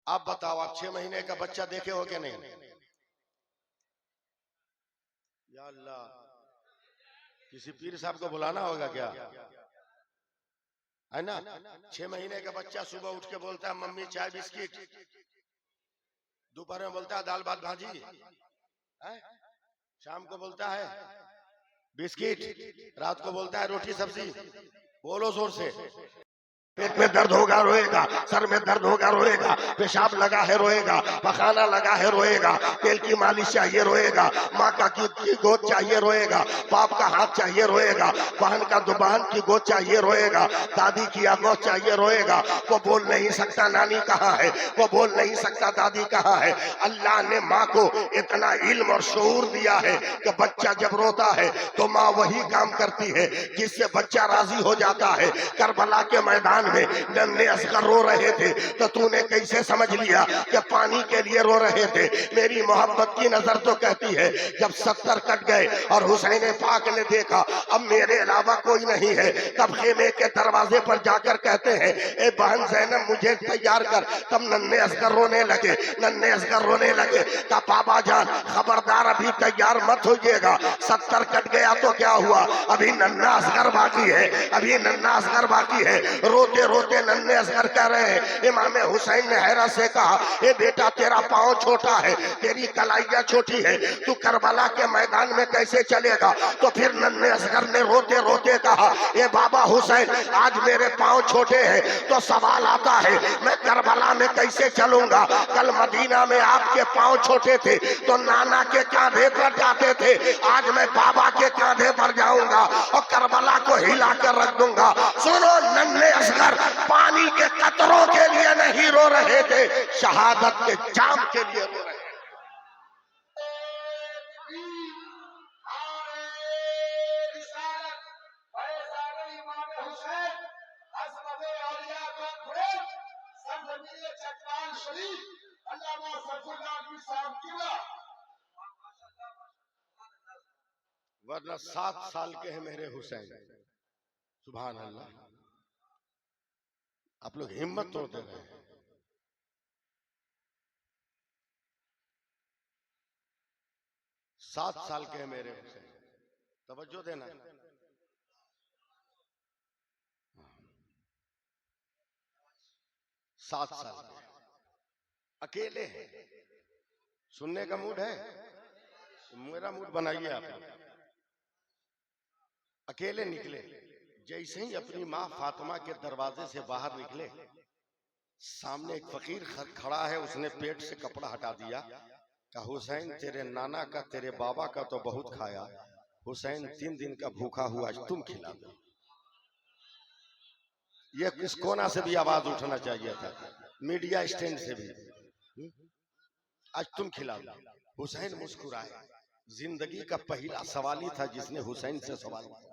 आप बताओ, आप 6 महीने का बच्चा देखे हो क्या नहीं? या अल्लाह, किसी पीर साहब को बुलाना होगा क्या, है ना? 6 महीने का बच्चा सुबह उठ के बोलता है मम्मी चाय बिस्किट, दोपहर में बोलता है दाल भात भाजी, है? शाम को बोलता है बिस्किट, रात को बोलता है रोटी सब्जी। बोलो जोर से। पेट में दर्द होगा रोएगा, सर में दर्द होगा रोएगा, पेशाब लगा है रोएगा, पखाना लगा है रोएगा, तेल की मालिश चाहिए रोएगा, माँ का की गोद चाहिए रोएगा, बाप का हाथ चाहिए रोएगा, बहन का दुबहन की गोद चाहिए रोएगा, दादी की आगोद चाहिए रोएगा। वो बोल नहीं सकता नानी कहाँ है, वो बोल नहीं सकता दादी कहाँ है। अल्लाह ने माँ को इतना इल्म और शऊर दिया है कि बच्चा जब रोता है तो माँ वही काम करती है जिससे बच्चा राजी हो जाता है। करबला के मैदान में नन्हे असगर रो रहे थे तो तूने कैसे समझ लिया कि पानी के लिए रो रहे थे? मेरी मोहब्बत की नजर तो कहती है जब 70 कट गए और हुसैन पाक ने देखा अब मेरे अलावा कोई नहीं है, तब खेमे के दरवाजे पर जाकर कहते हैं ए बहन ज़ैनब मुझे तैयार कर। तब नन्हे असगर रोने लगे, नन्हे असगर रोने लगे। का बाबा जान खबरदार अभी तैयार मत होइएगा, 70 कट गया तो क्या हुआ, अभी नन्हा असगर बाकी है, अभी नन्हा असगर बाकी है। रोते रोते नन्हे असगर कह रहे हैं। इमाम हुसैन ने हैरत से कहा ए बेटा तेरा पाँव छोटा है, तेरी कलाइया छोटी है, तू करबला के मैदान में कैसे चलेगा? तो फिर नन्हे असगर ने रोते रोते कहा ए बाबा हुसैन आज मेरे पाँव छोटे हैं तो सवाल आता है मैं करबला में कैसे चलूंगा? कल मदीना में आपके पाँव छोटे थे तो नाना के कांधे पर जाते थे, आज मैं बाबा के कांधे पर जाऊंगा और करबला को हिला कर रख दूंगा। सुनो, नन्हे असगर पानी के कतरों के लिए नहीं रो रहे थे, शहादत के जाम के लिए रो रहे थे। वरना 7 साल के हैं मेरे हुसैन। सुभान अल्लाह, आप लोग हिम्मत तोड़ दे रहे हैं। 7 साल के हैं मेरे हुसैन, तवज्जो देना। 7 साल के अकेले हैं। सुनने का मूड है? मेरा मूड बनाइए आप लोग। अकेले निकले, जैसे ही अपनी माँ फातिमा के दरवाजे से बाहर निकले, सामने एक फकीर खड़ा है, उसने पेट से कपड़ा हटा दिया। कहा हुसैन तेरे नाना का तेरे बाबा का तो बहुत खाया, हुसैन 3 दिन का भूखा हुआ, आज तुम खिला दो। ये किस कोना से भी आवाज उठना चाहिए था, मीडिया स्टैंड से भी, आज तुम खिला दो। हुसैन मुस्कुराए। जिंदगी का पहला सवाल ही था जिसने हुसैन से सवाल किया।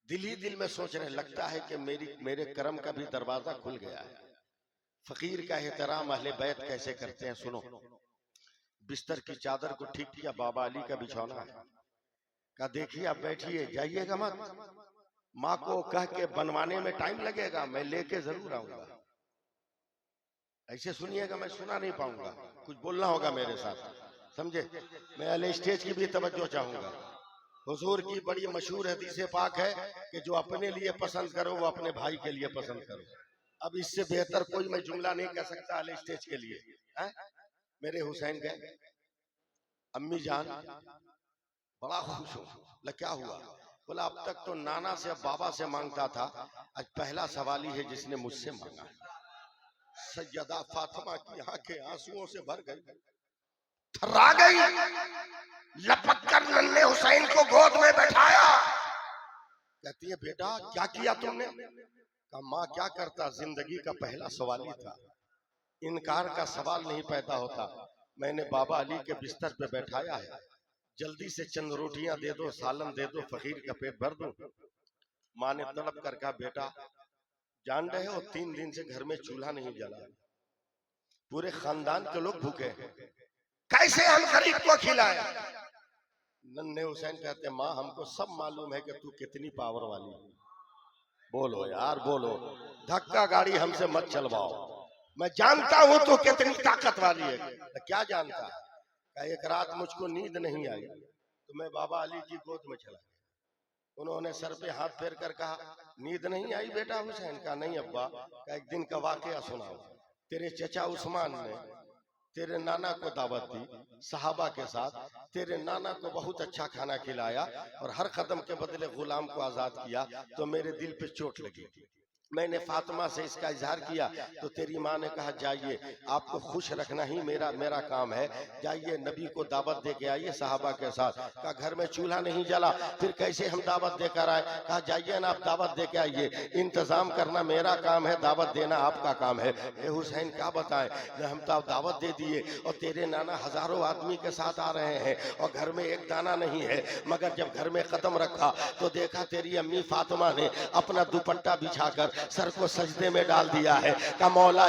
दिल ही दिल में सोच रहे, लगता है कि मेरे करम का भी दरवाजा खुल गया है। फकीर का एहतराम अहले बैत कैसे करते हैं सुनो। बिस्तर की चादर को ठीक किया, बाबा अली का बिछौना है। कहा देखिए आप बैठिए, जाइएगा मत, माँ को कह के बनवाने में टाइम लगेगा, मैं लेके जरूर आऊंगा। ऐसे सुनिएगा, मैं सुना नहीं पाऊंगा, कुछ बोलना होगा मेरे साथ, समझे? मैं अहले स्टेज की भी तवज्जो चाहूंगा। हुजूर की बड़ी मशहूर हदीस पाक है कि जो अपने लिए पसंद करो वो अपने भाई के लिए पसंद करो। अब इससे बेहतर कोई मैं जुमला नहीं कह सकता अहले स्टेज के लिए, है? मेरे हुसैन गए, अम्मी जान बड़ा खुश हो। क्या हुआ? बोला अब तक तो नाना से बाबा से मांगता था, आज पहला सवाल ही है जिसने मुझसे मांगा। सैयदा फातिमा की आंखें आंसुओं से भर गई, थर्रा गई, लपक कर नन्हे हुसैन को गोद में बैठाया। कहती है बेटा क्या किया तुमने? कहा माँ क्या करता, जिंदगी का पहला सवाल ही था, इनकार का सवाल नहीं पैदा होता। मैंने बाबा अली के बिस्तर पे बैठाया है, जल्दी से चंद रोटियां दे दो, सालन दे दो, फकीर का पेट भर दो। माँ ने तलब कर कहा बेटा जान रहे हो 3 दिन से घर में चूल्हा नहीं जला, पूरे खानदान के लोग भूखे हैं, कैसे हम गरीब को खिलाएं? नन्हे हुसैन कहते माँ हमको सब मालूम है कि तू कितनी पावर वाली है। बोलो यार बोलो, धक्का गाड़ी हमसे मत चलवाओ, मैं जानता हूं तो कितनी ताकत वाली है। क्या जानता है? एक रात मुझको नींद नहीं आई तो मैं बाबा अली की गोद में चला गया। उन्होंने सर पे हाथ फेर कर कहा, नींद नहीं आई बेटा हुसैन? का नहीं अब्बा। का एक दिन का वाकया सुनाओ। तेरे चचा उस्मान ने तेरे नाना को दावत दी सहाबा के साथ, तेरे नाना को बहुत अच्छा खाना खिलाया और हर कदम के बदले गुलाम को आजाद किया, तो मेरे दिल पे चोट लगी। मैंने फातिमा से इसका इजहार किया तो तेरी माँ ने कहा, जाइए आपको खुश रखना ही मेरा काम है, जाइए नबी को दावत दे के आइए सहाबा के साथ। कहा घर में चूल्हा नहीं जला, फिर कैसे हम दावत देकर आए? कहा जाइए ना आप दावत दे के आइए, इंतजाम करना मेरा काम है, दावत देना आपका काम है। ए हुसैन क्या बताएं, हम तो दावत दे दिए और तेरे नाना हजारों आदमी के साथ आ रहे हैं और घर में एक दाना नहीं है, मगर जब घर में कदम रखा तो देखा तेरी अम्मी फातिमा ने अपना दुपट्टा बिछाकर सर को सजदे में डाल दिया है। का मौला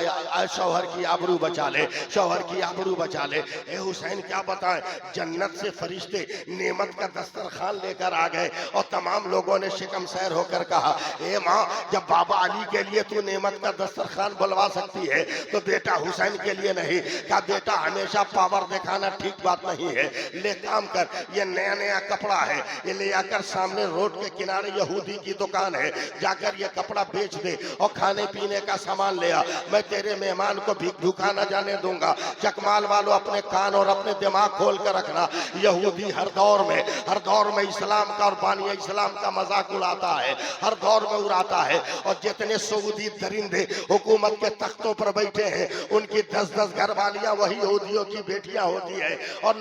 शौहर की आबरू बचा ले, शौहर की आबरू बचा ले। ए हुसैन क्या बताएं, जन्नत से फरिश्ते नेमत का दस्तरखान लेकर आ गए और तमाम लोगों ने शिकम सैर होकर कहा, ए माँ जब बाबा अली के लिए तू नेमत का दस्तरखान बुलवा सकती है तो बेटा हुसैन के लिए नहीं? का बेटा हमेशा पावर दिखाना ठीक बात नहीं है, ले काम कर, ये नया नया कपड़ा है, ये ले आकर सामने रोड के किनारे यहूदी की दुकान है, जाकर ये कपड़ा बेच दे और खाने पीने का सामान ले आ। मैं तेरे मेहमान को भूखा न जाने दूंगा। चकमाल वालों अपने कान और अपने दिमाग खोल कर रखना, यहूदी हर दौर में इस्लाम का और बानी इस्लाम का मजाक उड़ाता है, हर दौर में उड़ाता है। और जितने सऊदी दरिंदे हुकूमत के तख्तों पर बैठे हैं उनकी 10-10 घरवालियां वही यहूदियों की बेटियां होती है और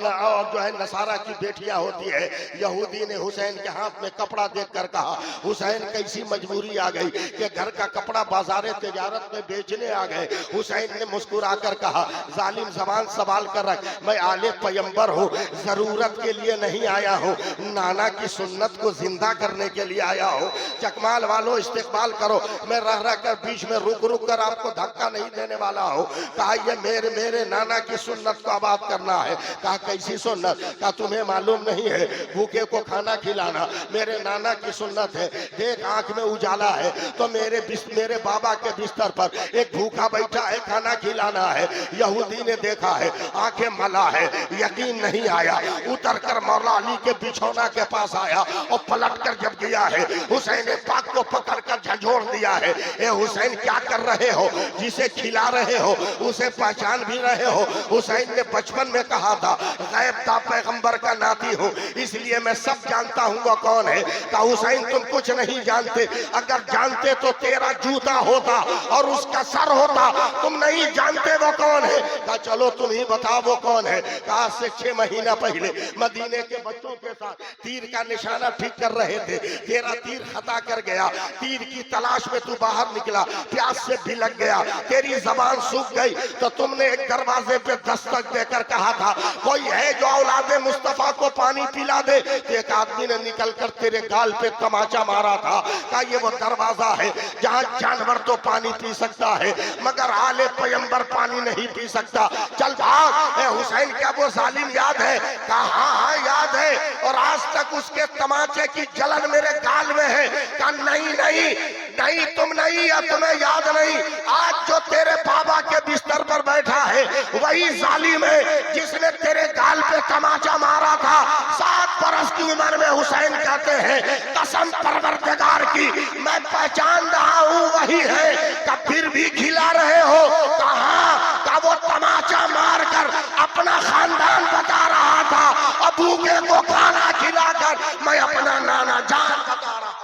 जो है नसारा की बेटियां होती है। यहूदी ने हुसैन के हाथ में कपड़ा देखकर कहा, हुसैन कैसी मजबूरी आ गई कि घर का कपड़ा बाजारे तिजारत में बेचने आ गए। हुसैन ने मुस्कुराकर कहा, जालिम जबान संभाल कर रख, मैं आले पैगंबर हूँ, जरूरत के लिए नहीं आया हूँ, नाना की सुन्नत को जिंदा करने के लिए आया हूँ। चकमाल वालों इस्तेकबाल करो, मैं रह रह कर बीच में रुक कर आपको धक्का नहीं देने वाला हूँ। कहा ये मेरे नाना की सुन्नत को आबाद करना है। कहा कैसी सुन्नत? कहा तुम्हें मालूम नहीं है, भूखे को खाना खिलाना मेरे नाना की सुन्नत है। देख आंख में उजाला है तो मेरे बाबा के बिस्तर पर एक भूखा बैठा है, खाना खिलाना है। यहूदी ने देखा है, आंखें मला है, यकीन नहीं आया, उतर कर मौला अली के बिछौना के पास आया और पलट कर जब गया है हुसैन पाक को पकड़ कर झंझोड़ दिया है। ए हुसैन क्या कर रहे हो? जिसे खिला रहे हो उसे पहचान भी रहे हो? हुसैन ने बचपन में कहा था, गैब ता पैगंबर का नाती हूँ इसलिए मैं सब जानता हूँ वो कौन है। कहा हुसैन तुम कुछ नहीं जानते, अगर जानते तो तेरा जूता होता और उसका सर होता, तुम नहीं जानते वो कौन है। कहा चलो तुम ही बताओ वो कौन है। कहा से 6 महीना पहले मदीने के बच्चों के साथ तीर का निशाना ठीक कर रहे थे, तेरा तीर खता कर गया, तीर की तलाश में तू बाहर निकला, प्यास से भिलक गया, तेरी जबान सूख गई तो तुमने एक दरवाजे पे दस्तक देकर कहा था, कोई है जो औलादे मुस्तफा को पानी पिला दे। तो एक आदमी ने निकल कर तेरे गाल पे तमाचा मारा था। कहा ये वो दरवाजा है जहाँ जानवर तो पानी पी सकता है मगर आले पैगंबर पानी नहीं पी सकता, चल भाग। हुसैन क्या वो जालिम याद है? कहा हाँ याद है, और आज तक उसके तमाचे की जलन मेरे गाल में है। कहा नहीं तुम नहीं, या तुम्हें याद नहीं, आज जो तेरे बाबा के बिस्तर पर बैठा है वही जालिम है जिसने तेरे गाल पे तमाचा मारा था। 7 बरस की उम्र में हुसैन कहते हैं, कसम परवरदिगार की मैं पहचान रहा हूँ वही है। का फिर भी खिला रहे हो? कहा का वो तमाचा मारकर अपना खानदान बता रहा था, अबू के को खाना खिलाकर मैं अपना नाना जान बता रहा हूँ।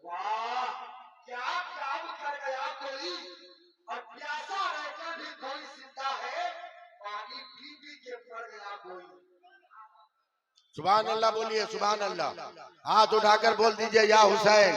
वाह क्या काम कर गया कोई, और प्यासा रहकर भी कोई जिंदा है, पानी पी के पड़ गया कोई। सुभान अल्लाह बोलिए, सुभान अल्लाह। हाथ उठाकर बोल दीजिए या हुसैन।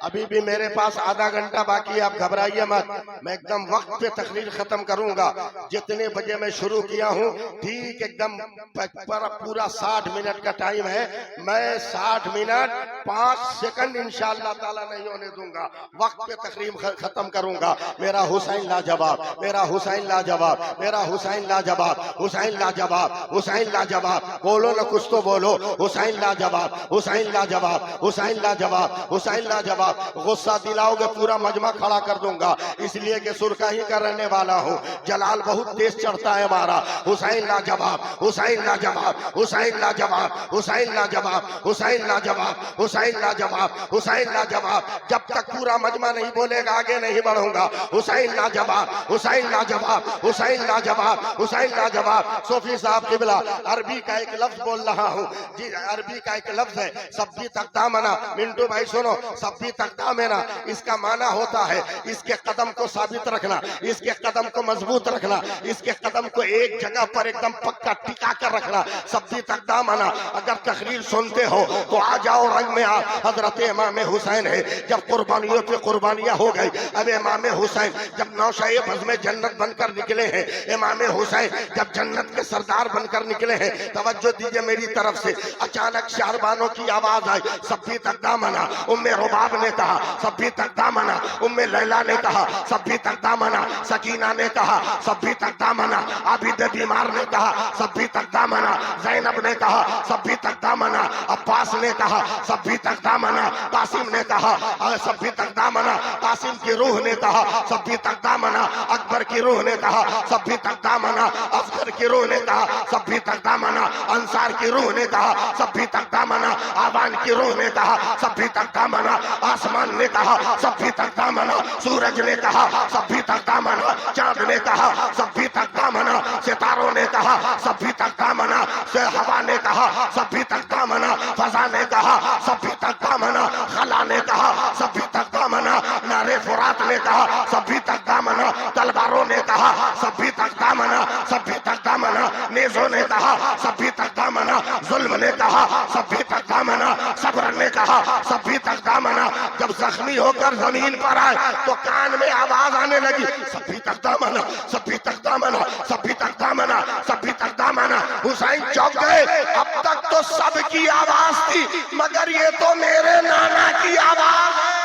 अभी भी मेरे पास आधा घंटा बाकी है, आप घबराइए मत। मैं एकदम वक्त पे तकरीर खत्म करूंगा। जितने बजे मैं शुरू किया हूँ ठीक एकदम पूरा 60 मिनट का टाइम है। मैं 60 मिनट 5 सेकंड इंशाअल्लाह ताला नहीं होने दूंगा। वक्त पे तकरीर खत्म करूंगा। मेरा हुसैन लाजवाब, मेरा हुसैन लाजवाब, मेरा हुसैन लाजवाब, हुसैन लाजवाब, हुसैन लाजवाब। बोलो ना कुछ तो बोलो। हुसैन लाजवाब, हुसैन लाजवाब, हुसैन लाजवाब, हुसैन लाजवाब। गुस्सा दिलाओगे पूरा मजमा खड़ा कर दूंगा, इसलिए कि सुरखा ही का रहने वाला हूँ। जलाल बहुत तेज चढ़ता है हमारा। हुसैन लाजवाब, हुसैन लाजवाब, हुसैन लाजवाब, हुसैन लाजवाब, हुसैन लाजवाब, हुसैन लाजवाब, हुसैन लाजवाब। जब तक पूरा मजमा नहीं बोलेगा आगे नहीं बढ़ूंगा। हुसैन लाजवाब, हुसैन लाजवाब, हुसैन लाजवाब, हुसैन लाजवाब। सोफी साहब किबला अरबी का एक लफ्ज बोल रहा हूँ जी, अरबी का एक लफ्ज है सब्बी तकदा मना। मिंटू भाई सुनो, सब्बी तकदा मेना इसका माना होता है इसके कदम को साबित रखना, इसके कदम को मजबूत रखना, इसके कदम को एक जगह पर एकदम पक्का टिका कर रखना। सब्बी तकदा मना। अगर तकरीर सुनते हो तो आ जाओ रंग में। आ हजरत इमाम हुसैन है, जब कुर्बानियों पे कुर्बानियां हो गई। अब इमाम हुसैन जब नौशाए बज़ में जन्नत बनकर निकले हैं, इमाम हुसैन जब जन्नत के सरदार बनकर निकले हैं। तवज्जो दीजिए मेरी तरफ से। अचानक शारबानों की आवाज आई, सब्बी तकदा मना। उम्मे रुबाब ने कहा सब्बी तकदा मना। उम्मे लैला ने कहा सब्बी तकदा मना। सकीना ने कहा सब्बी तकदा मना। आबिद बीमार ने कहा सब्बी तकदा मना। ज़ैनब ने कहा सब्बी तकदा मना। अब्बास ने कहा सब्बी तकदा मना। कासिम ने कहा सब्बी तकदा मना। कासिम की रूह ने कहा सब्बी तकदा मना। अकबर की रूह ने कहा सब्बी तकदा मना। अफसर की रूह ने कहा सब्बी तकदा मना। अंसार की रूह ने कहा सब्बी तकदा मना। आवान की रूह ने कहा सब्बी तकदा मना। आसमान ने कहा सब्बी तकदा मना। सूरज ने कहा सब्बी तकदा मना। चांद ने कहा सब्बी तकदा मना। सितारों ने कहा सब्बी तकदा मना। से हवा ने कहा सब्बी तकदा मना। फजा ने कहा सब्बी तकदा मना। खला ने कहा सब्बी तकदा मना। नारे फुरात ने कहा सब्बी तकदा मना। तलवारों ने कहा सब्बी तकदा मना। सब्बी तकदा मना। नेज़ों ने कहा सब्बी तकदा मना। जुल्म ने कहा सब्बी तकदा मना। सब्र ने कहा सब्बी तकदा मना। जब जख्मी होकर जमीन पर आए तो कान में आवाज आने लगी सब्बी तकदा मना, सब्बी तकदा मना, सब्बी तकदा मना, सब्बी तकदा मना। हुसैन चौंक गए। अब तक तो सबकी आवाज थी मगर ये तो मेरे नाना की आवाज है।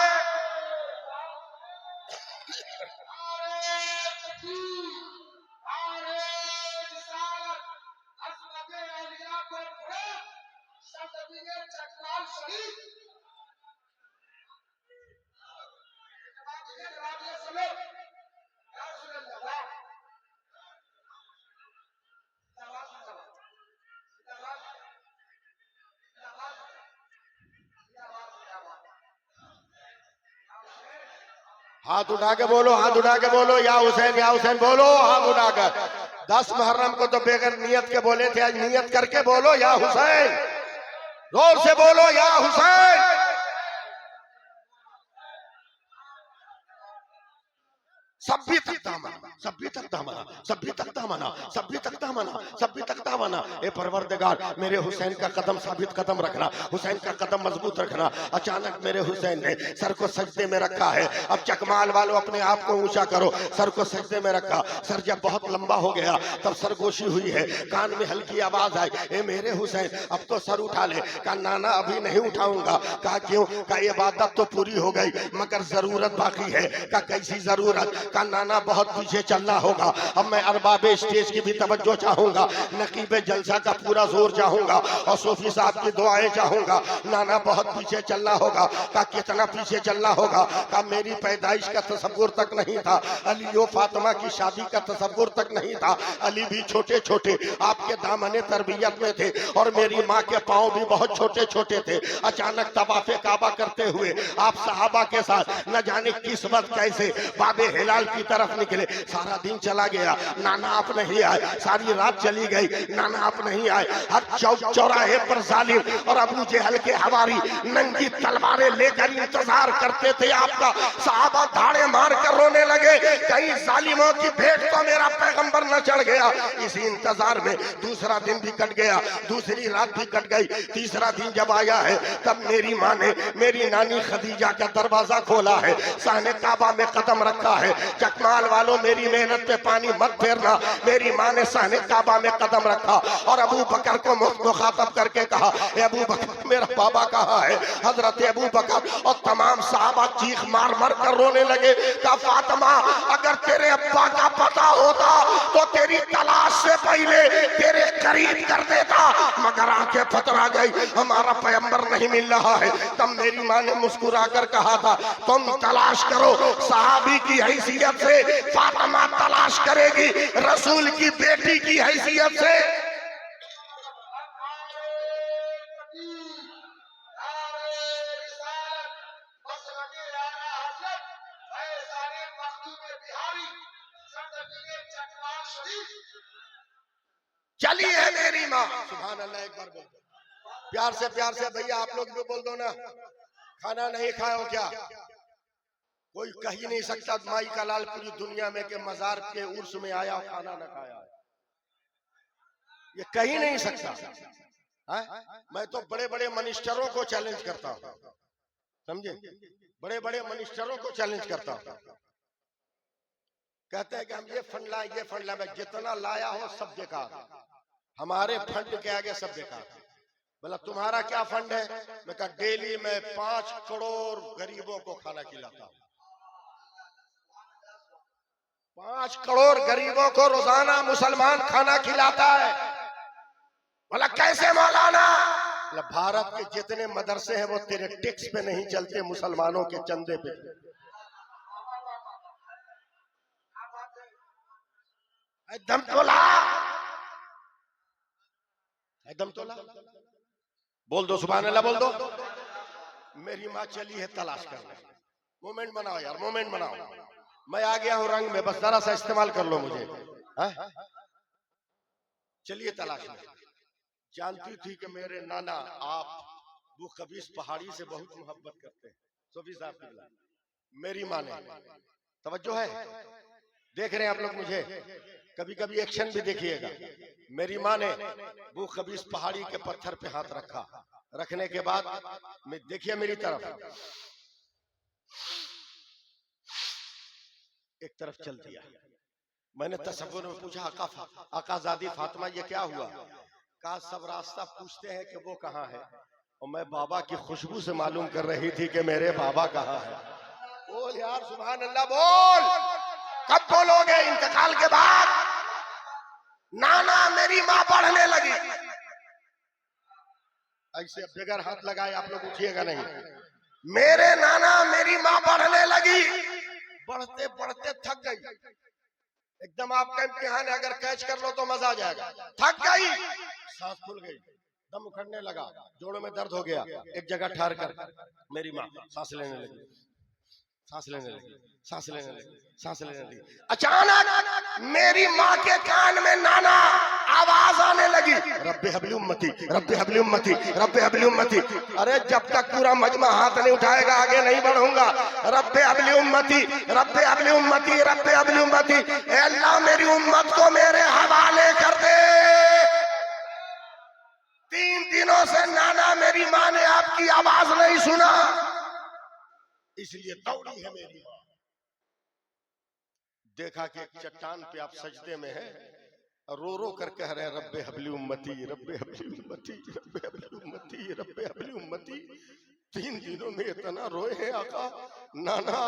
हाथ उठा के बोलो, हाथ उठा के बोलो, या हुसैन बोलो, हाथ उठाकर। 10 मुहर्रम को तो बेगर नियत के बोले थे, आज नियत करके बोलो या हुसैन। जोर से बोलो या हुसैन। सब्बी तकदा मना, सब्बी तकदा मना, सब्बी तकदा मना, सब्बी तकदा मना, सब्बी तकदा मना। ए परवरदिगार मेरे हुसैन का कदम साबित कदम रखना, हुसैन का कदम मजबूत रखना। अचानक मेरे हुसैन ने सर को सजदे में रखा है। अब चकमाल वालों अपने आप को ऊंचा करो। सर को सजदे में रखा। सर जब बहुत लंबा हो गया तब सरगोशी हुई है। कान में हल्की आवाज आई, ए मेरे हुसैन अब तो सर उठा ले। कहा नाना अभी नहीं उठाऊंगा। कहा क्यों? कहा इबादत तो पूरी हो गई मगर जरूरत बाकी है। कहा कैसी जरूरत? का नाना बहुत पीछे चलना होगा। अब मैं अरबाबे स्टेज की भी तवज्जो चाहूंगा, नकीबे जलसा का पूरा जोर चाहूंगा और सूफी साहब की दुआएं चाहूंगा। नाना बहुत पीछे चलना होगा। का कितना पीछे चलना होगा? का मेरी पैदाइश का तसव्वुर तक नहीं था। अली और फातिमा की शादी का तसव्वुर तक नहीं था। अली भी छोटे छोटे आपके दामने तरबियत में थे और मेरी माँ के पाँव भी बहुत छोटे छोटे थे। अचानक तवाफे काबा करते हुए आप सहाबा के साथ न जाने किस वक्त कैसे बाबे हिलाल ननियाल की तरफ निकले। सारा दिन चला गया, नाना आप नहीं आए। सारी रात चली गई, नाना आप नहीं आए। हर चौक चौराहे पर जालिम और अबू जहल के हवारी नंगी तलवारें लेकर इंतजार करते थे आपका। सहाबा धाड़े मार कर रोने लगे, कहीं जालिमों की भेंट तो मेरा पैगंबर न चढ़ गया। इसी इंतजार में दूसरा दिन भी कट गया, दूसरी रात भी कट गई। तीसरा दिन जब आया है तब मेरी माँ ने मेरी नानी खदीजा का दरवाजा खोला है, साहने काबा में कदम रखा है। चकमाल वालों मेरी मेहनत पे पानी मत फेरना। मेरी माँ ने साहने काबा में कदम रखा और अबू बकर को मुखातब करके कहा, अबू बकर मेरा बाबा कहाँ है? हजरत अबू बकर और तमाम साहबा चीख मार मार कर रोने लगे। कहा फातिमा अगर तेरे अब्बा का पता होता तो तेरी तलाश से पहले तेरे करीब कर देता, मगर आंखें फतरा गई, हमारा पैगंबर नहीं मिल रहा है। तब मेरी माँ ने मुस्कुरा कर कहा था, तुम तलाश करो, सहाबी की हैसियत से फातिमा तलाश करेगी, रसूल की बेटी की हैसियत से। चली है मेरी माँ। सुभान अल्लाह, एक बार बोल प्यार से भैया आप लोग भी बोल दो ना, खाना नहीं खाए हो क्या? कोई कह ही नहीं सकता माई का लाल पूरी दुनिया में के मजार के उर्स में आया और खाना न खाया, ये कह ही नहीं सकता है? मैं तो बड़े बड़े मिनिस्टरों को चैलेंज करता हूँ, समझे? बड़े बड़े मिनिस्टरों को चैलेंज करता हूँ। कहते हैं कि हम ये फंड लाए, ये फंड लाए, मैं जितना लाया हो सब बेकार, हमारे फंड के आगे सब बेकार। बोला तुम्हारा क्या फंड है? मैं कहा डेली मैं 5 करोड़ गरीबों को खाना खिलाता हूँ। 5 करोड़ गरीबों को रोजाना मुसलमान खाना खिलाता है। बोला कैसे मौलाना? बोला भारत के जितने मदरसे हैं वो तेरे टैक्स पे नहीं चलते, मुसलमानों के चंदे पे। दम तोला, एकदम तोला, बोल दो सुभान अल्लाह, बोल दो। मेरी माँ चली है तलाश करने। मोमेंट बनाओ यार, मोमेंट बनाओ। मैं आ गया हूं रंग में, बस जरा सा इस्तेमाल कर लो मुझे। चलिए तलाश में। जानती थी कि मेरे नाना आप वो कबीस पहाड़ी से बहुत मोहब्बत करते हैं। सोफी साहब की मेरी माँ ने, तवज्जो है, देख रहे हैं आप लोग मुझे, कभी कभी एक्शन भी देखिएगा। मेरी माँ ने वो कबीस पहाड़ी के पत्थर पे हाथ रखा, रखने के बाद देखिए मेरी तरफ, एक तरफ चल दिया। मैंने तसव्वुर में पूछा आकाज़ादी फातिमा ये क्या हुआ? कहा सब रास्ता पूछते हैं कि वो कहाँ है, और मैं बाबा की खुशबू से मालूम कर रही थी कि मेरे बाबा कहाँ है। बोल यार सुभान अल्लाह, बोल। कब बोलोगे? इंतकाल के बाद। नाना मेरी माँ पढ़ने लगी, ऐसे बगैर हाथ लगाए आप लोग उठिएगा नहीं। मेरे नाना मेरी माँ पढ़ने लगी, बढ़ते बढ़ते थक गई। एकदम आपका इम्तिहान है, अगर कैच कर लो तो मजा आ जाएगा। थक गई, सांस फूल गई, दम उखड़ने लगा, जोड़ों में दर्द हो गया। एक जगह ठहर कर मेरी माँ सांस लेने लगी, सांस लेने लगी, सांस लेने लगी, सांस लेने लगी। अचानक मेरी माँ के कान में नाना आवाज आने लगी, रब्बे हबली उम्मती, रब्बे हबली उम्मती, रब्बे हबली उम्मती। अरे जब तक पूरा मजमा हाथ नहीं उठाएगा आगे नहीं बढ़ूंगा। रब्बे हबली उम्मती, रब्बे हबली उम्मती, रब्बे हबली उम्मती। ए अल्लाह मेरी उम्मत को मेरे हवाले कर दे। 3 दिनों से नाना मेरी माँ ने आपकी आवाज नहीं सुना, इसलिए दौड़ी है मेरी माँ। देखा कि एक चट्टान पे आप सजदे में है, रो रो कर कह रहे हैं रब्बे हबली उम्मती, रब्बे हबली उम्मती, रब्बे हबली उम्मती, रब्बे हबली उम्मती। 3 दिनों में इतना रोए हैं आका नाना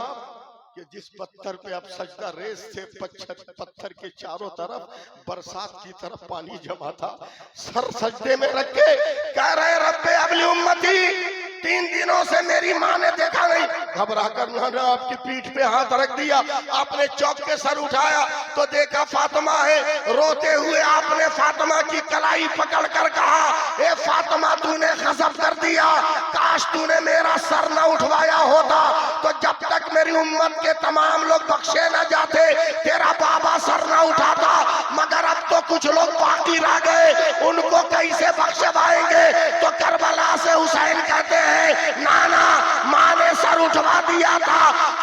कि जिस पत्थर पे आप सजदा रेस थे, पत्थर के चारों तरफ बरसात की तरफ पानी जमा था। सर सजदे में रख के कह रहे रब्बे हबली उम्मती। 3 दिनों से मेरी माँ ने देखा नहीं, घबरा कर नाना आपकी पीठ पे हाथ रख दिया। आपने चौक के सर उठाया तो देखा फातिमा है। रोते हुए आपने फातिमा की कलाई पकड़ कर कहा, ए फातिमा तूने गजब कर दिया, काश तूने मेरा सर न उठवाया होता तो जब तक मेरी उम्मत के तमाम लोग बख्शे न जाते, तेरा बाबा सर न उठाता, मगर अब तो कुछ लोग बाकी रह गए, उनको कैसे बख्शवाएंगे? तो करबला से हुसैन कहते हैं नाना माँ ने सर उठवा दिया था,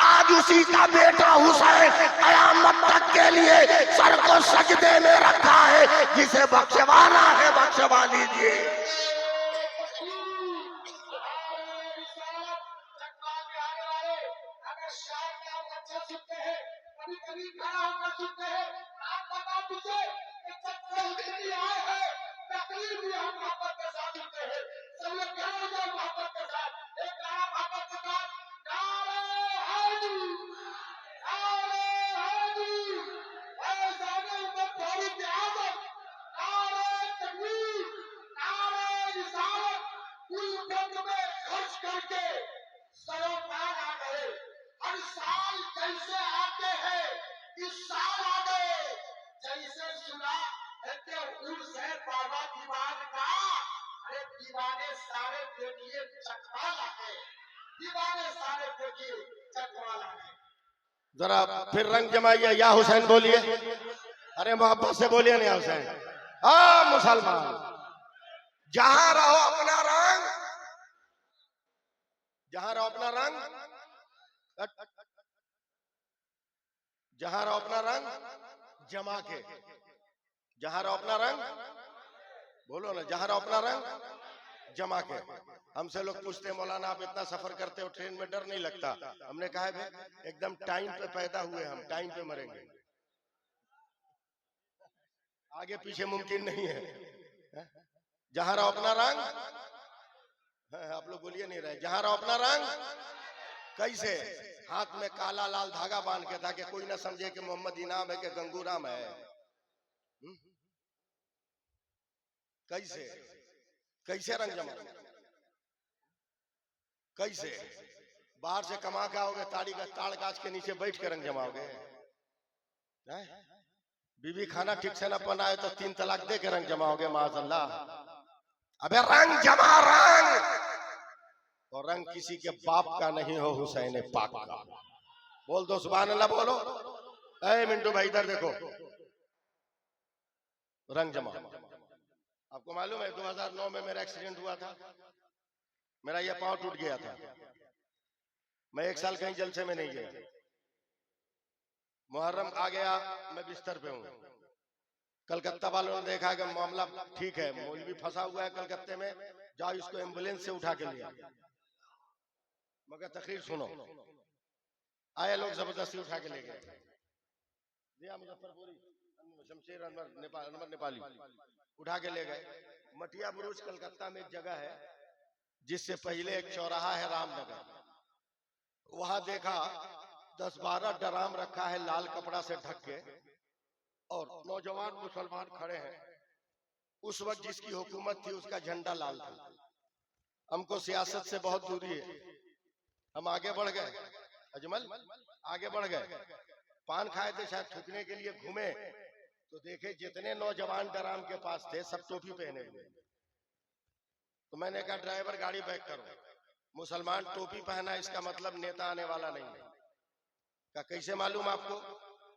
आज उसी का बेटा हुसैन कयामत तक के लिए सर को सजदे में रखा है, जिसे बख्शवाना है बख्शवा लीजिए। कभी खड़ा होकर सुनते हैं, आप बता तुझे कि जब से उतनी आए हैं तकलीफ भी हम मोहब्बत के साथ सुनते हैं, सब लोग क्या हो जाए मोहब्बत के साथ, एक गाना मोहब्बत के साथ, नारे हैदरी, नारे हैदरी, ऐ ज़ाने उम्मत फारूक आज़म, नारे तकबीर, नारे रिसालत, कुल वक्त में खर्च करके सरोकार आ गए। हर साल जैसे आते हैं इस साल आ गए, जैसे सुना है कि उर्स है बाबा दीवान का, अरे दीवाने सारे देखिए चकवा लागे, दीवाने सारे देखिए चकवा लागे। जरा फिर रंग जमाइए, या हुसैन बोलिए, अरे मोहब्बत से बोलिए ना हुसैन। हाँ मुसलमान, जहां रहो अपना रंग, जहां रहो अपना रंग, जहां रहो अपना रंग जमा के, जहां रहो अपना रंग, बोलो ना, जहां रहो अपना रंग जमा के। हमसे लोग पूछते हैं मौलाना आप इतना सफर करते हो ट्रेन में डर नहीं लगता? हमने कहा है भाई एकदम टाइम पे पैदा हुए, हम टाइम पे मरेंगे, आगे पीछे मुमकिन नहीं है। जहां रहो अपना रंग, आप लोग बोलिए नहीं रहे, जहां रहो अपना रंग कैसे? हाथ में काला लाल धागा बांध के, ताकि कोई ना समझे कि मोहम्मद इनाम है कि गंगूराम है। कैसे कैसे रंग जमा, कैसे? बाहर से कमा के आओगे, ताड़ी का ताड़ गाछ के नीचे बैठ के रंग जमाओगे? बीवी खाना ठीक से न बनाए तो 3 तलाक दे के रंग जमाओगे? माज़अल्लाह। अबे रंग जमा, रंग, और रंग किसी के बाप का नहीं हो, हुसैन पाक का। बोल दो सुभान अल्लाह, बोलो। ऐ मिंटू भाई इधर देखो, रंग जमा। आपको मालूम है 2009 में मेरा एक्सीडेंट हुआ था, मेरा ये पांव टूट गया था, मैं 1 साल कहीं जलसे में नहीं गया। मुहर्रम आ गया, मैं बिस्तर पे हूँ, कलकत्ता वालों ने देखा कि मामला ठीक है, मौलवी फंसा हुआ है कलकत्ते में, जाओ इसको एम्बुलेंस से उठा के लिया। मगर तकरीर सुनो, आए लोग जबरदस्ती उठा के ले गए, दिया मुजफ्फरपुरी शमशेर अनवर नेपाली उठा के ले गए। मटिया बुरुज कलकत्ता में एक जगह है जिससे पहले एक चौराहा है रामनगर, वहां देखा 10-12 ड्राम रखा है लाल कपड़ा से ढक के, और नौजवान मुसलमान खड़े हैं। उस वक्त जिसकी हुकूमत थी उसका झंडा लाल था। हमको सियासत से बहुत दूरी है, हम आगे बढ़ गए, अजमल आगे बढ़ गए, पान खाए थे शायद थूकने के लिए घूमे, तो देखे जितने नौजवान ड्राम के पास थे सब टोपी पहने हुए। तो मैंने कहा ड्राइवर गाड़ी बैक करो, मुसलमान टोपी पहना इसका मतलब नेता आने वाला नहीं है। क्या कैसे मालूम आपको?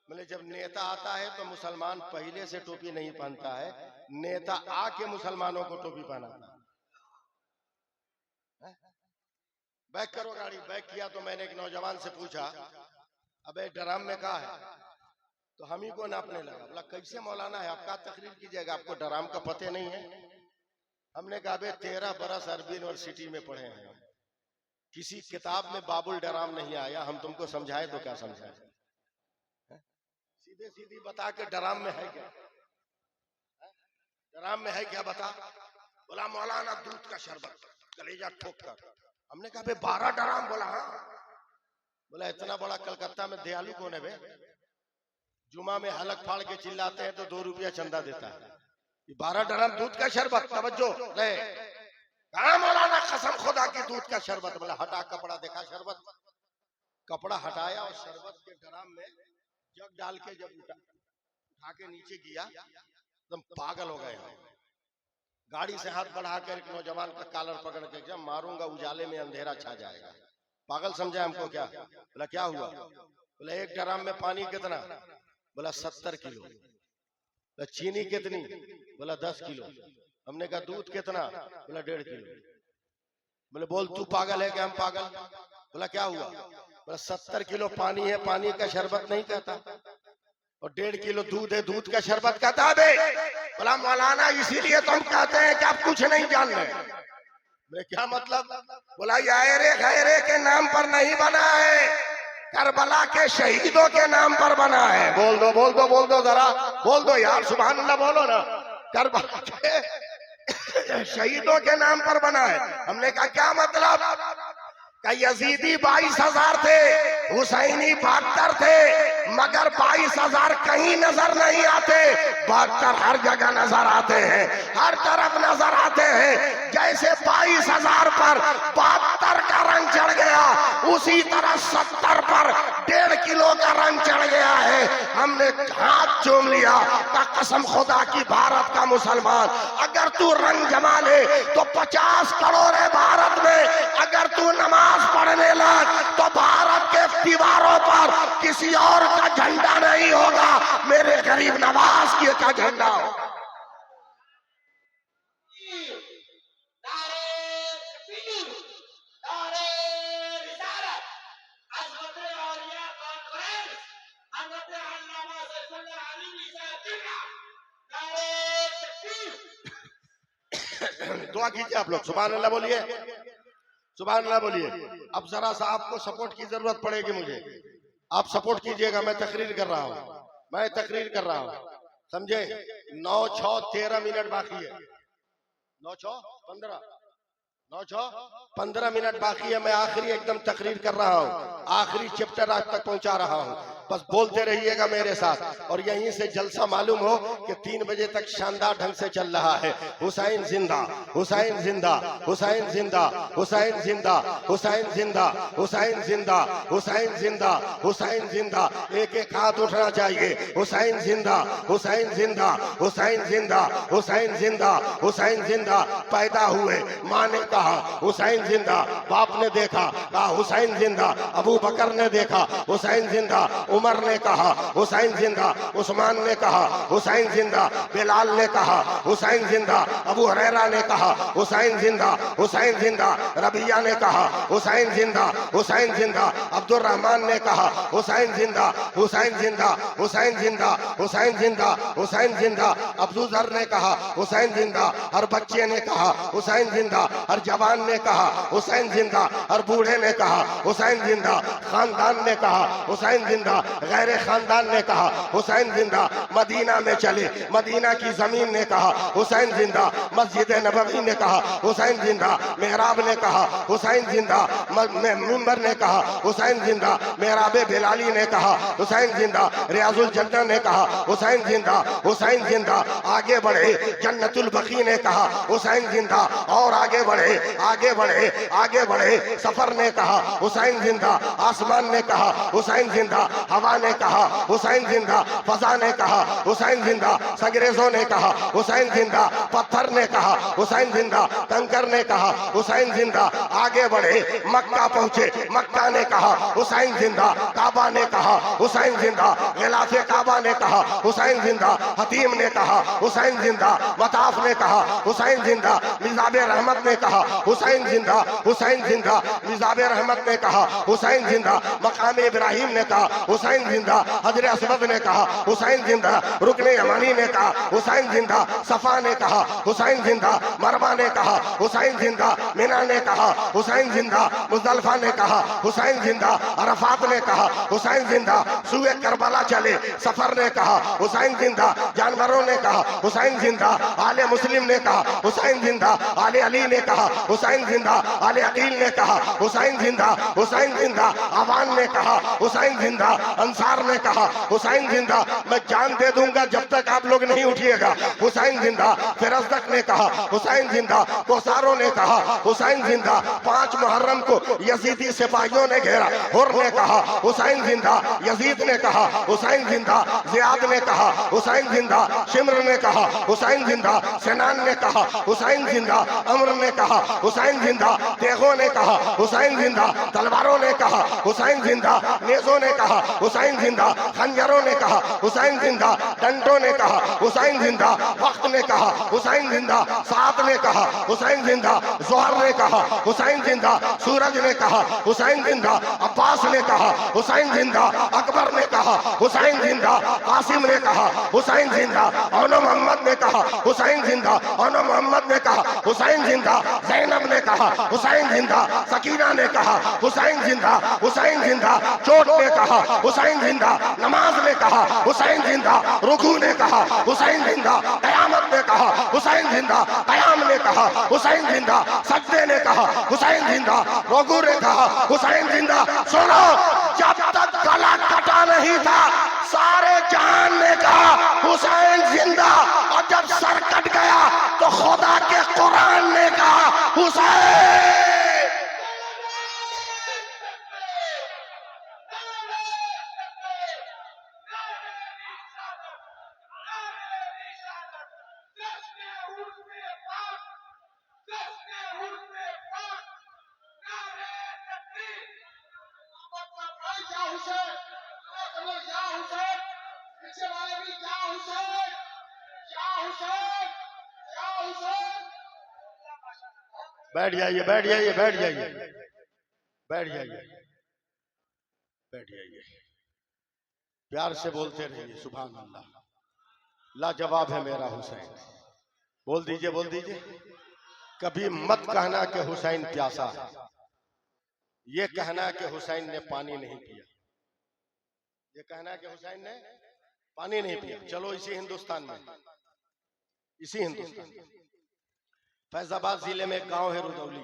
मैंने जब नेता आता है तो मुसलमान पहले से टोपी नहीं पहनता है, नेता आके मुसलमानों को टोपी पहनाता है। बैक करो गाड़ी, बैक किया तो मैंने एक नौजवान से पूछा अबे ड्राम में कहा है? तो हम ही को नापने लगा, बोला कैसे मौलाना है आपका तकरीर कीजिएगा, आपको ड्राम का पते नहीं है? हमने कहा 13 बरस अरबी यूनिवर्सिटी में पढ़े हैं, किसी किताब में बाबुल ड्राम नहीं आया, हम तुमको समझाए तो क्या समझाए? सीधे सीधी बता के ड्राम में है क्या, ड्राम में है क्या बता? बोला मौलाना दूध का शरबत, कलेजा ठोक कर। हमने कहा 12 ड्राम? बोला हाँ। बोला इतना बड़ा कलकत्ता में दयालु कौन है बे? जुमा में हलक फाड़ के चिल्लाते हैं तो 2 रुपया चंदा देता है, 12 ड्राम दूध का शरबत, तवज्जो रहे। कहा मौलाना कसम खुदा की दूध का शरबत। बोला हटा कपड़ा, देखा शरबत, कपड़ा हटाया और शरबत के ड्राम में जग डाल के जब उठा के नीचे किया, एकदम पागल हो गए। गाड़ी से हाथ बढ़ाकर एक नौजवान का कॉलर पकड़ के जब मारूंगा उजाले में अंधेरा छा जाएगा, पागल समझा हमको क्या? बोला क्या हुआ? बोला एक ड्रम में पानी कितना? बोला 70 किलो। बोला चीनी कितनी? बोला 10 किलो। हमने कहा दूध कितना? बोला 1.5 किलो। बोले बोल तू पागल है कि हम पागल? बोला क्या हुआ? बोला 70 किलो पानी है, पानी का शरबत नहीं कहता, और 1.5 किलो दूध है, दूध का शरबत कहता है बे। बोला मौलाना इसीलिए तो हम कहते हैं कि आप कुछ नहीं जान रहे। बोले क्या मतलब? बोला ये अरे खैरे के नाम पर नहीं बना है, करबला के शहीदों के नाम पर बना है। बोल दो बोल दो बोल दो, जरा बोल दो यार, सुभान अल्लाह बोलो ना। करबला के शहीदों के नाम पर बना है। हमने कहा क्या मतलब? यजीदी 22,000 थे, हुसैनी 72 थे, मगर 22,000 कहीं नजर नहीं आते, 72 हर जगह नजर आते हैं, हर तरफ नजर आते हैं। जैसे 22,000 पर 72 का रंग चढ़ गया, उसी तरह 70 पर 1.5 किलो का रंग चढ़ गया है। हमने हाथ चूम लिया का कसम खुदा की भारत का मुसलमान, अगर तू रंग जमा ले तो 50 करोड़ है भारत में। अगर तू नमाज पढ़ने लग तो भारत के दीवारों पर किसी और का झंडा नहीं होगा, मेरे गरीब नवाज की का झंडा होगा। दुआ कीजिए आप लोग, सुभान अल्लाह बोलिए, सुभान अल्लाह बोलिए। अब जरा सा आपको सपोर्ट की जरूरत पड़ेगी मुझे, आप सपोर्ट कीजिएगा। मैं तकरीर कर रहा हूँ, मैं तकरीर कर रहा हूँ, समझे? 9:06 13 बाकी है, 9:06 15 मिनट बाकी है। मैं आखिरी एकदम तकरीर कर रहा हूँ, आखिरी चैप्टर आज तक पहुंचा रहा हूँ। बस बोलते रहिएगा मेरे साथ, और यहीं से जलसा मालूम हो कि 3 बजे तक शानदार ढंग से चल रहा है। हुसैन जिंदा, हुसैन जिंदा, हुसैन जिंदा, हुसैन जिंदा, हुसैन जिंदा, हुसैन जिंदा, हुसैन जिंदा, हुसैन जिंदा। एक एक हाथ उठना चाहिए। हुसैन जिंदा, हुसैन जिंदा, हुसैन जिंदा, हुसैन जिंदा, हुसैन जिंदा। पैदा हुए, माँ ने कहा हुसैन जिंदा, बाप ने देखा कहा हुसैन जिंदा, अबू बकर ने देखा हुसैन जिंदा, उमर ने कहा हुसैन जिंदा, उस्मान ने कहा हुसैन जिंदा, बिलाल ने कहा हुसैन जिंदा, अबू हुरैरा ने कहा हुसैन जिंदा, हुसैन जिंदा, रबिया ने कहा हुसैन जिंदा, हुसैन जिंदा, अब्दुल रहमान ने कहा हुसैन जिंदा, हुसैन जिंदा, हुसैन जिंदा, हुसैन जिंदा, हुसैन जिंदा। अब्दुल जर ने कहा हुसैन जिंदा, हर बच्चे ने कहा हुसैन जिंदा, हर जवान ने कहा हुसैन जिंदा, हर बूढ़े ने कहा हुसैन जिंदा, खानदान ने कहा हुसैन जिंदा, गैर खानदान ने कहा हुसैन जिंदा। मदीना में चले, मदीना की जमीन ने कहा हुसैन जिंदा, मस्जिद नबवी ने कहा हुसैन जिंदा, मेहराब ने कहा हुसैन जिंदा, मिंबर ने कहा हुसैन जिंदा, मेहराब बिलाली ने कहा हुसैन जिंदा, रियाजुल जन्ना ने कहा हुसैन जिंदा, हुसैन जिंदा। आगे बढ़े, जन्नतुल बकी ने कहा हुसैन जिंदा, और आगे बढ़े, आगे बढ़े, आगे बढ़े। सफर ने कहा हुसैन जिंदा, आसमान ने कहा हुसैन जिंदा, हवा ने कहा हुसैन जिंदा, फजा ने कहा हुसैन जिंदा, संग्रेजों ने कहा हुसैन जिंदा, पत्थर ने कहा हुसैन जिंदा, कंकर ने कहा हुसैन जिंदा। आगे बढ़े, मक्का पहुंचे, मक्का ने कहा हुसैन जिंदा, काबा ने कहा हुसैन जिंदा, गिलाफे काबा ने कहा हुसैन जिंदा, हतीम ने कहा हुसैन जिंदा, मताफ ने कहा हुसैन जिंदा, मिजाब रहमत ने कहा हुसैन जिंदा, हुसैन जिंदा, मिजाब रहमत ने कहा हुसैन जिंदा, मकाम इब्राहिम ने कहा हुसैन जिंदा, हजर असवद ने कहा हुसैन जिंदा, रुकने यमानी ने कहा हुसैन जिंदा, सफा ने कहा हुसैन जिंदा, मरवा ने कहा हुसैन जिंदा, मिना ने कहा हुसैन जिंदा, मुजदलिफा ने कहा हुसैन जिंदा, अरफात ने कहा हुसैन जिंदा, सुए करबला चले, सफर ने कहा हुसैन जिंदा, जानवरों ने कहा हुसैन जिंदा, आले मुस्लिम ने कहा हुसैन जिंदा, आले अली ने कहा हुसैन जिंदा, आले अकील ने कहा हुसैन जिंदा, हुसैन जिंदा, अवान ने कहा हुसैन जिंदा, अंसार ने कहा हुसैन जिंदा, मैं जान दे दूंगा जब तक आप लोग नहीं उठिएगा, हुसैन जिंदा। फिर अज़दक ने कहा हुसैन जिंदा, कोसारों ने कहा हुसैन जिंदा। 5 मुहर्रम को यजीदी सिपाहियों ने घेरा, हुर ने कहा हुसैन जिंदा, यजीद ने कहा हुसैन जिंदा, जियाद ने कहा हुसैन जिंदा, शिमर ने कहा हुसैन जिंदा, सेनान ने कहा हुसैन जिंदा, अमर ने कहा हुसैन जिंदा, तेगों ने कहा हुसैन जिंदा, तलवारों ने कहा हुसैन जिंदा, नेज़ों ने कहा हुसैन जिंदा, खंजरों ने कहा हुसैन जिंदा, डंडों ने कहा हुसैन जिंदा, वक्त ने कहा हुसैन जिंदा, सात ने कहा हुसैन जिंदा, जोहर ने कहा हुसैन जिंदा, सूरज ने कहा हुसैन जिंदा, अब्बास ने कहा हुसैन जिंदा, अकबर ने कहा हुसैन जिंदा, कासिम ने कहा हुसैन जिंदा, औनो मोहम्मद ने कहा हुसैन जिंदा, औनो मोहम्मद ने कहा हुसैन जिंदा, ज़ैनब ने कहा हुसैन जिंदा, सकीना ने कहा हुसैन जिंदा, हुसैन जिंदा, चोट ने कहा हुसैन जिंदा, नमाज ने कहा हुसैन जिंदा, रुकू ने कहा हुसैन जिंदा, कयामत ने कहा हुसैन जिंदा, कयाम ने कहा हुसैन जिंदा, सजदे ने कहा हुसैन जिंदा, रुकू ने कहा हुसैन जिंदा। सुनो, जब तक गला कटा नहीं था सारे जहान ने कहा हुसैन जिंदा, और जब सर कट गया तो खुदा के कुरान ने कहा हुसैन। बैठ जाइए, बैठ जाइए, बैठ जाइए, बैठ जाइए, बैठ जाइए, प्यार से बोलते रहिए सुभान अल्लाह। लाजवाब है मेरा हुसैन। बोल दीजिए, बोल दीजिए। कभी मत कहना कि हुसैन प्यासा है, ये कहना कि हुसैन ने पानी नहीं पिया, ये कहना कि हुसैन ने पानी नहीं पिया। चलो इसी हिंदुस्तान में, इसी हिंदुस्तान में फैजाबाद जिले में एक गांव है रुदौली,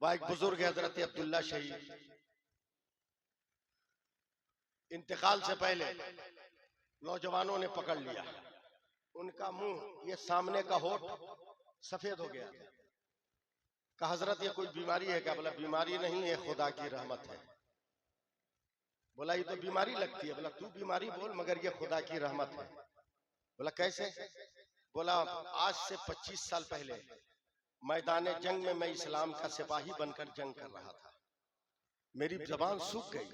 वह एक बुजुर्ग हजरत अब्दुल्ला शहीद इंतकाल से पहले नौजवानों ने पकड़ लिया, उनका मुंह ये सामने का होठ सफेद हो गया। कहा हजरत ये कोई बीमारी है क्या? बोला बीमारी नहीं है, खुदा की रहमत है। बोला ये तो बीमारी लगती है। बोला तू बीमारी बोल मगर ये खुदा की रहमत है। बोला कैसे? बोला आज से 25 साल पहले मैदान जंग में मैं इस्लाम का सिपाही बनकर जंग कर रहा था, मेरी जबान सूख गई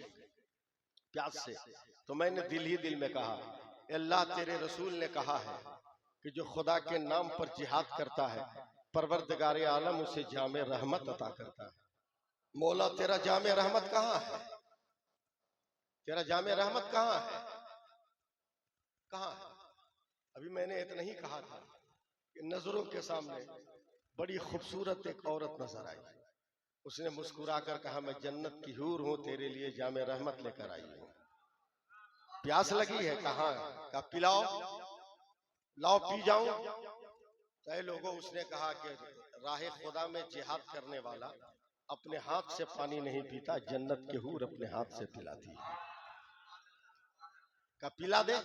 प्यास से, तो मैंने दिल ही दिल में कहा अल्लाह तेरे रसूल ने कहा है कि जो खुदा के नाम पर जिहाद करता है परवरदिगार आलम उसे जामे रहमत अता करता है। मौला तेरा जामे रहमत कहाँ है? तेरा जामे रहमत कहाँ है? कहाँ है? अभी मैंने इतना ही कहा था कि नजरों के सामने बड़ी खूबसूरत एक औरत नजर आई, उसने मुस्कुराकर कहा मैं जन्नत की हूर हूं, तेरे लिए जामे रहमत लेकर आई हूं। प्यास लगी है? कहाँ? कहा पिलाओ, लाओ पी जाऊं। तो लोगों उसने कहा कि राहे खुदा में जिहाद करने वाला अपने हाथ से पानी नहीं पीता, जन्नत की हूर अपने हाथ से पिलाती है। का पिला दे।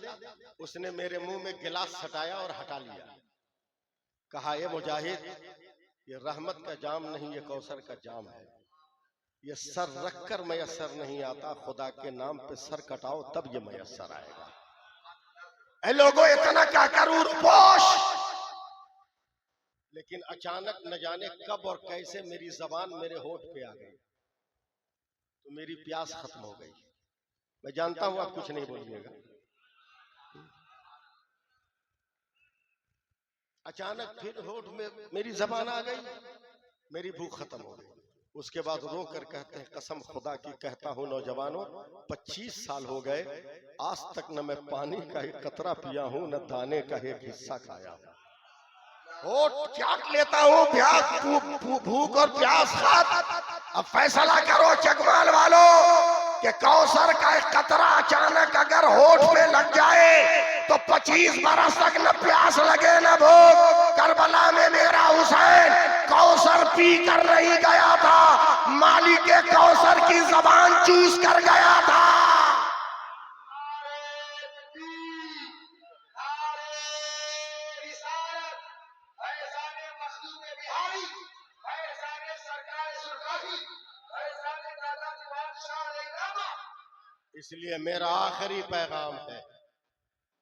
उसने मेरे मुंह में गिलास हटाया और हटा लिया। कहा ये मुजाहिद ये रहमत का जाम नहीं, ये कौसर का जाम है, ये सर रखकर मयसर नहीं आता, खुदा के नाम पे सर कटाओ तब ये मयसर आएगा। ऐ लोगों इतना क्या करूं रुपोश, लेकिन अचानक न जाने कब और कैसे मेरी जबान मेरे होठ पे आ गई, तो मेरी प्यास खत्म हो गई। मैं जानता हूं आप कुछ नहीं बोलिएगा। अचानक फिर होठ में मेरी जबान आ गई, मेरी भूख खत्म हो गई। उसके बाद रो कर कहते हैं कसम खुदा की कहता हूं नौजवानों 25 साल हो गए, आज तक न मैं पानी का एक कतरा पिया हूं न दाने का एक हिस्सा खाया हूं। होठ चाट लेता हूं भूख और प्यास खात। अब फैसला करो चकमाल वालों कि कौसर का एक कतरा अचानक अगर होठ में लग जाए तो 25 बरस तक न प्यास लगे न भूख। करबला में मेरा हुसैन कौसर पी कर नहीं गया था, मालिक कौसर की जबान चूस कर गया था। इसलिए मेरा आखिरी पैगाम है,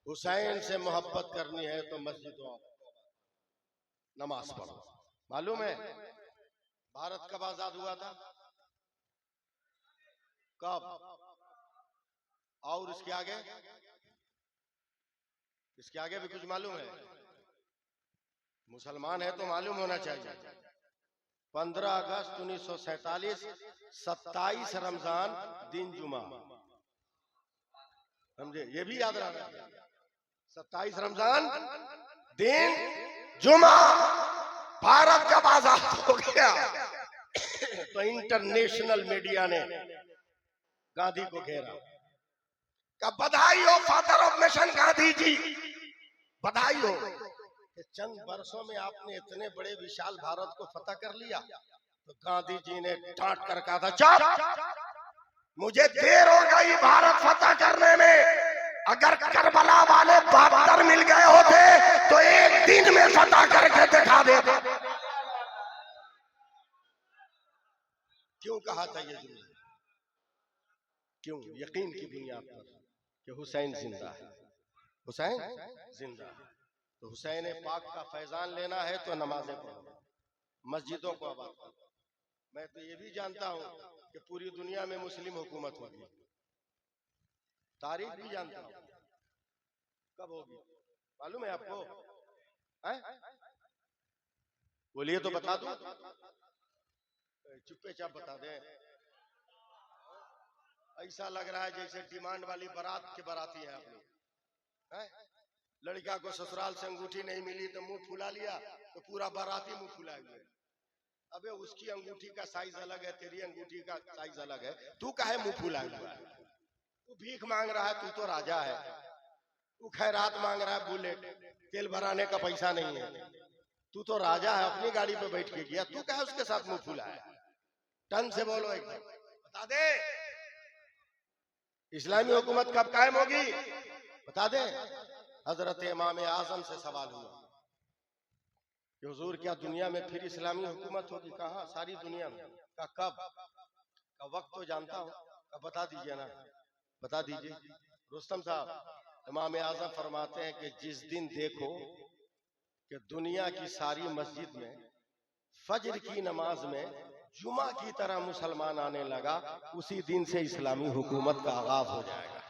हुसैन से मोहब्बत करनी है तो मस्जिदों नमाज पढ़ो। मालूम है भारत कब आजाद हुआ था? कब? और इसके आगे भी कुछ मालूम है? मुसलमान है तो मालूम होना चाहिए। 15 अगस्त 1947, 27 रमजान दिन जुमा। समझे? ये भी याद रखना। 27 रमजान दिन जुमा भारत जब आजाद हो गया तो इंटरनेशनल मीडिया ने गांधी को घेरा। का बधाई हो father of nation Gandhi ji, बधाई हो कि चंद वर्षों में आपने इतने बड़े विशाल भारत को फतह कर लिया। तो गांधी जी ने डांट कर कहा था, चुप, मुझे देर हो गई भारत फतह करने में। अगर करबला वाले 72 मिल गए होते तो एक दिन में फतह करके दिखा देते। क्यों कहा था ये जुमला? क्यों? यकीन की बुनियाद पर कि हुसैन जिंदा है, हुसैन जिंदा है। तो हुसैन पाक का फैजान लेना है तो नमाजें पढ़ो, मस्जिदों को आबाद करो। मैं तो ये भी जानता हूं कि पूरी दुनिया में मुस्लिम हुकूमत होगी, तारीख भी जानता हूं। कब होगी मालूम है आपको? बोलिए तो बता दूं, चुप्पे चाप बता दें। ऐसा लग रहा है जैसे डिमांड वाली बारात के बाराती हैं आप लोग। लड़का को ससुराल से अंगूठी नहीं मिली तो मुंह फुला लिया, तो पूरा बाराती मुंह फुलाए हुए। अबे उसकी अंगूठी का साइज अलग है, तेरी अंगूठी का साइज अलग है, तू काहे मुंह फुलाए हुआ है? तू भीख मांग रहा है, तू तो राजा है। तू खैरात मांग रहा है, बुलेट तेल भराने का पैसा नहीं है, तू तो राजा है, अपनी गाड़ी पे बैठ के गया, तू काहे उसके साथ मुंह फुलाया? टन से बोलो, एक बार बता दे, इस्लामी हुकूमत कब कायम होगी? बता दे। हजरत इमाम आजम से सवाल हुआ कि हुजूर क्या दुनिया में फिर इस्लामी हुकूमत होगी? कहा सारी दुनिया में। का कब? का वक्त तो जानता हूं, अब बता दीजिए ना, बता दीजिए। रुस्तम साहब, इमाम आजम फरमाते हैं कि जिस दिन देखो कि दुनिया की सारी मस्जिद में फजर की नमाज में जुमा की तरह मुसलमान आने लगा, उसी दिन से इस्लामी हुकूमत का आगाज हो जाएगा।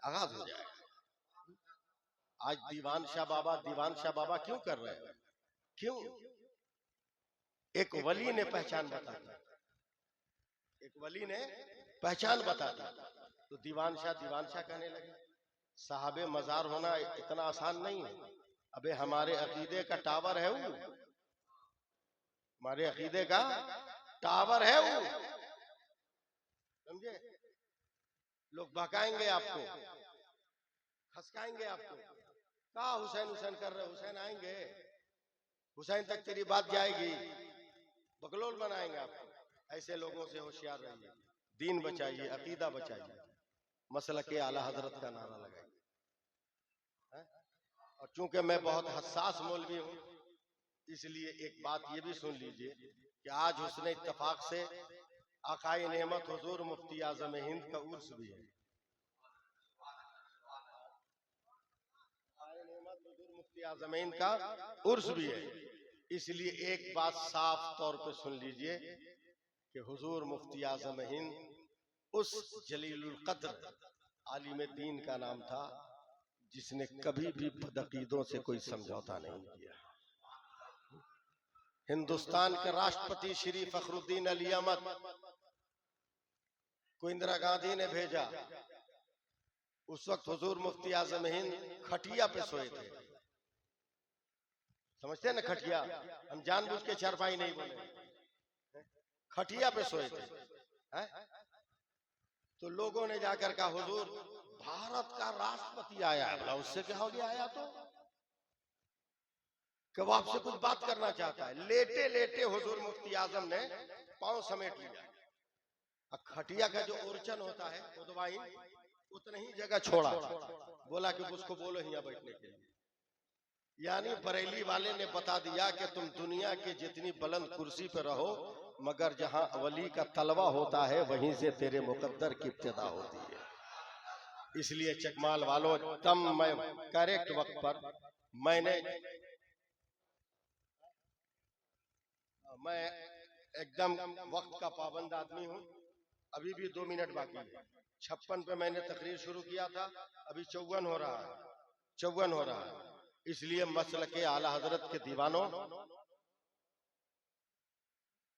आगाज हो जाएगा। आज दीवान शाह बाबा क्यों कर रहे हैं? क्यों? एक वली ने पहचान बता दी, एक वली ने पहचान बता दी, तो दीवान शाह कहने लगे। साहबे मजार होना इतना आसान नहीं है। अबे हमारे अकीदे का टावर है वो, हमारे अकीदे का टावर है वो, समझे? लोग बहकाएंगे आपको, खसकाएंगे आपको। कहा हुसैन हुसैन कर रहे, हुसैन आएंगे, हुसैन तक तेरी बात जाएगी, बकलोल बनाएंगे आपको। ऐसे लोगों से होशियार रहिए, दीन बचाइए, अकीदा बचाइए, मसलक आला हजरत का नारा लगाइए। और चूंकि मैं बहुत हसास मौलवी हूं, इसलिए एक बात ये भी सुन लीजिए कि आज हुस्न इत्तफाक से आकाए नेमत हुजूर मुफ्ती आजम हिंद का उर्स भी है। मुफ्ती आजम हिंद का उर्स भी है। इसलिए एक बात साफ तौर पे सुन लीजिए कि हुजूर मुफ्ती आजम हिंद उस जलीलुल कद्र आलिम दीन का नाम था जिसने कभी भी बदअकीदों से कोई समझौता नहीं किया। हिंदुस्तान के राष्ट्रपति श्री फखरुद्दीन अली अहमद को इंदिरा गांधी ने भेजा। उस वक्त हुजूर मुफ्ती आजम हिंद खटिया पे सोए थे। समझते हैं ना खटिया? हम जानबूझ के चारपाई नहीं बोले, खटिया पे सोए थे। तो लोगों ने जाकर कहा हुजूर भारत का राष्ट्रपति आया है। बोला उससे क्या हो गया? आया तो कि वो आपसे कुछ बात करना चाहता है। लेटे लेटे हुजूर मुफ्ती आजम ने पांव समेट लिया। खटिया का जो ओरचन होता है उदवाई, उतना ही जगह छोड़ा, बोला कि उसको बोलो यहाँ बैठने के लिए। यानी बरेली वाले ने बता दिया कि तुम दुनिया के जितनी बुलंद कुर्सी पे रहो, मगर जहां वली का तलवा होता है वहीं से तेरे मुकद्दर की इब्तिदा होती है। इसलिए चकमाल वालों, तम मैं करेक्ट वक्त पर मैं एकदम वक्त का पाबंद आदमी हूं। अभी भी 2 मिनट बाकी है। 56 पे मैंने तकरीर शुरू किया था, अभी 54 हो रहा है, 54 हो रहा है। इसलिए मसल के आला हजरत के दीवानों,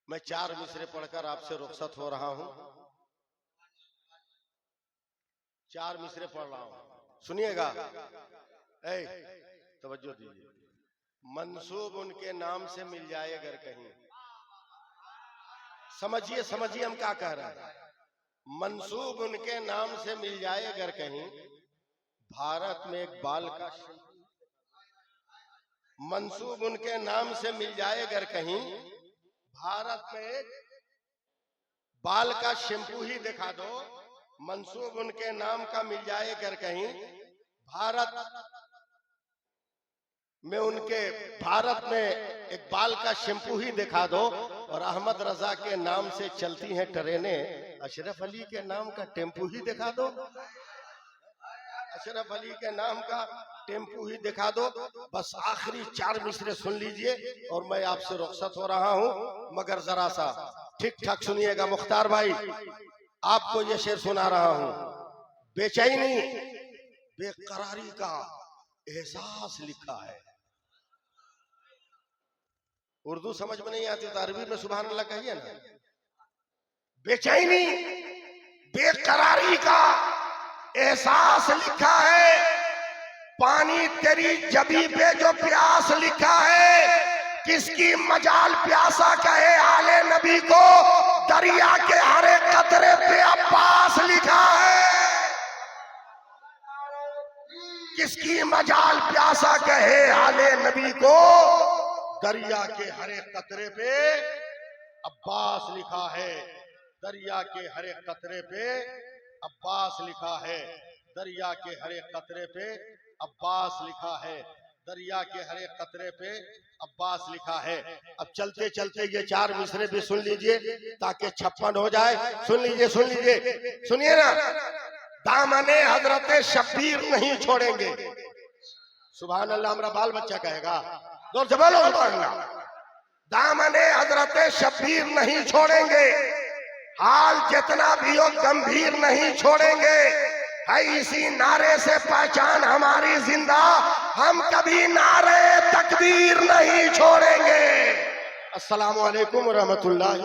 मैं 4 मिसरे पढ़कर आपसे रुखसत हो रहा हूं। 4 मिसरे पढ़ रहा हूं, सुनिएगा। तवज्जो दीजिए। मंसूब उनके नाम से मिल जाए अगर कहीं, समझिए समझिए हम क्या कह रहे हैं। मंसूब उनके नाम से मिल जाए अगर कहीं, भारत में एक बाल का, मंसूब उनके नाम से मिल जाए अगर कहीं, भारत में एक बाल का शैम्पू ही दिखा दो। मंसूब उनके नाम का मिल जाए अगर कहीं, भारत में एक बाल का शैम्पू ही दिखा दो। और अहमद रजा के नाम से चलती हैं ट्रेनें, अशरफ अली के नाम का टेम्पू ही दिखा दो। अशरफ अली के नाम का टेम्पू ही दिखा दो। बस आखिरी 4 मिसरे सुन लीजिए और मैं आपसे रुखसत हो रहा हूं। मगर जरा सा ठीक ठाक सुनिएगा। मुख्तार भाई, आपको ये शेर सुना रहा हूं। बेचैनी बेकरारी का एहसास लिखा है। उर्दू समझ में नहीं आती तो अरबी में सुभान अल्लाह कहिए ना। बेचैनी बेकरारी का एहसास लिखा है, पानी तेरी जबी पे जो प्यास लिखा है। किसकी मजाल प्यासा कहे आले नबी को, दरिया के हरे कतरे पे अब्बास लिखा है। किसकी मजाल प्यासा कहे आले नबी को, दरिया के हरे कतरे पे अब्बास लिखा है। दरिया के हरे कतरे पे अब्बास लिखा है। दरिया के हरे कतरे पे अब्बास लिखा है। दरिया के हरे कतरे पे अब्बास लिखा है। अब चलते चलते ये 4 मिसरे भी सुन लीजिए ताकि 56 हो जाए। सुन लीजिए सुन लीजिए, सुनिए ना। दामने हजरत शब्बीर नहीं छोड़ेंगे। सुभान अल्लाह, हमारा बाल बच्चा कहेगा, जोर से बोलो सुभान अल्लाह। दामने हजरत शब्बीर नहीं छोड़ेंगे, हाल जितना भी हो गंभीर नहीं छोड़ेंगे। है इसी नारे से पहचान हमारी जिंदा, हम कभी नारे तकबीर नहीं छोड़ेंगे। अस्सलामु अलैकुम व रहमतुल्लाहि।